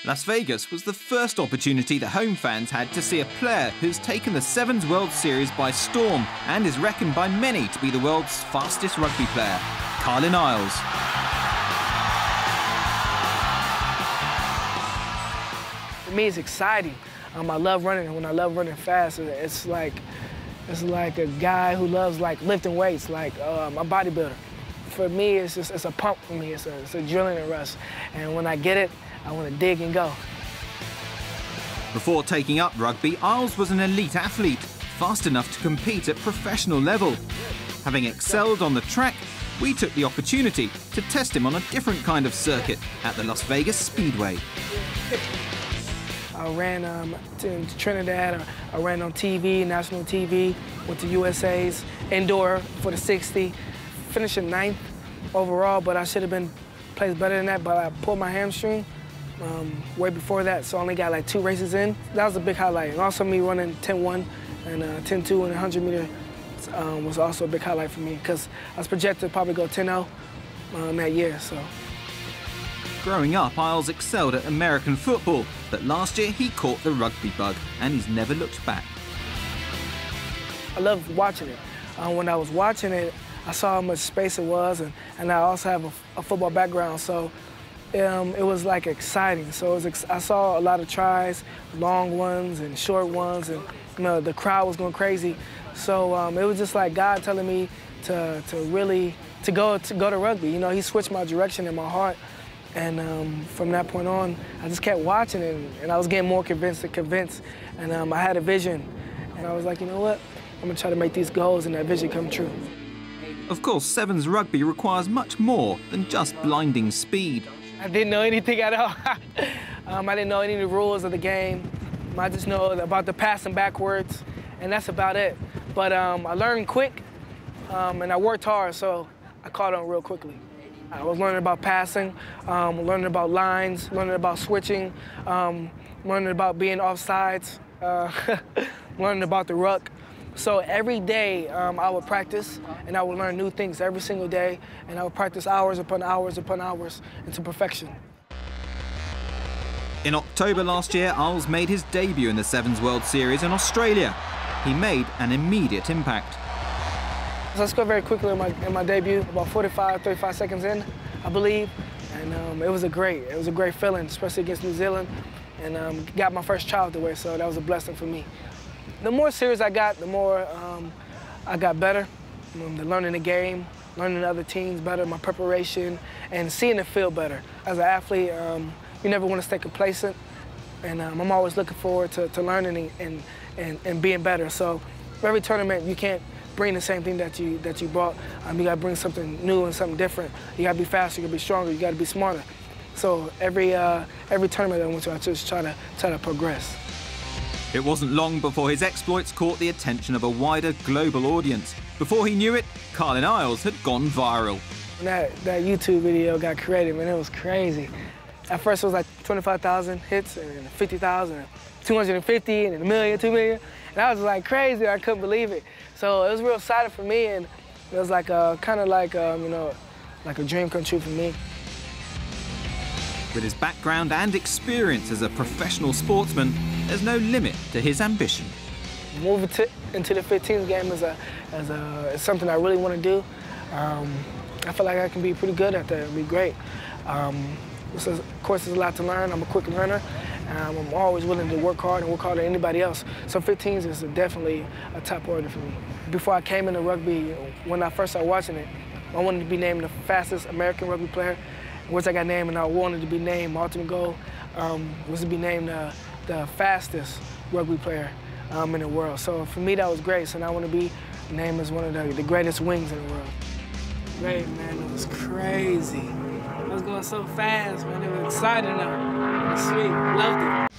Las Vegas was the first opportunity that home fans had to see a player who's taken the Sevens World Series by storm and is reckoned by many to be the world's fastest rugby player, Carlin Isles. For me, it's exciting. I love running, and when I love running fast, it's like a guy who loves lifting weights, like a bodybuilder. For me, it's a pump for me. It's an adrenaline rush, and when I get it, I want to dig and go. Before taking up rugby, Isles was an elite athlete, fast enough to compete at professional level. Having excelled on the track, we took the opportunity to test him on a different kind of circuit at the Las Vegas Speedway. I ran to Trinidad. I ran on TV, national TV, went to USA's indoor for the 60, finishing 9th overall, but I should have been placed better than that, but I pulled my hamstring way before that, so I only got like 2 races in. That was a big highlight. And also me running 10-1 and 10-2 in the 100-meter was also a big highlight for me because I was projected to probably go 10-0 that year. So. Growing up, Isles excelled at American football, but last year he caught the rugby bug and he's never looked back. I loved watching it. When I was watching it, I saw how much space it was, and I also have a football background, so it was like exciting. So I saw a lot of tries, long ones and short ones, and the crowd was going crazy. So it was just like God telling me to go to rugby. You know, He switched my direction in my heart. And from that point on, I just kept watching it, and I was getting more convinced and convinced. And I had a vision, and I was like, you know what? I'm gonna try to make these goals and that vision come true. Of course, Sevens rugby requires much more than just blinding speed. I didn't know anything at all. I didn't know any of the rules of the game. I just know about the passing backwards, and that's about it. But I learned quick, and I worked hard, so I caught on real quickly. I was learning about passing, learning about lines, learning about switching, learning about being offsides, learning about the ruck. So every day I would practice, and I would learn new things every single day, and I would practice hours upon hours upon hours into perfection. In October last year, Isles made his debut in the Sevens World Series in Australia. He made an immediate impact. So I scored very quickly in my debut, about 35 seconds in, I believe. And it was a great feeling, especially against New Zealand. And got my first try out the way, so that was a blessing for me. The more serious I got, the more I got better. Learning the game, learning other teams better, my preparation, and seeing the field better. As an athlete, you never want to stay complacent, and I'm always looking forward to learning and being better. So for every tournament, you can't bring the same thing that you brought. You got to bring something new and something different. You got to be faster, you got to be stronger, you got to be smarter. So every tournament I went to, I just try to progress. It wasn't long before his exploits caught the attention of a wider global audience. Before he knew it, Carlin Isles had gone viral. When that YouTube video got created, man, it was crazy. At first it was like 25,000 hits and 50,000, and 250, and a million, 2 million. And I was like crazy, I couldn't believe it. So it was real exciting for me, and it was like kind of like, like a dream come true for me. With his background and experience as a professional sportsman, there's no limit to his ambition. Moving into the 15s game is something I really want to do. I feel like I can be pretty good at that. It'd be great. Of course, there's a lot to learn. I'm a quick learner. I'm always willing to work hard and work harder than anybody else. So 15s is definitely a top order for me. Before I came into rugby, when I first started watching it, I wanted to be named the fastest American rugby player. Once I got named, and I wanted to be named, my ultimate goal was to be named the fastest rugby player in the world. So for me, that was great. So now I want to be named as one of the greatest wings in the world. Great, man. It was crazy. I was going so fast, man. It was exciting, though. It was sweet. Loved it.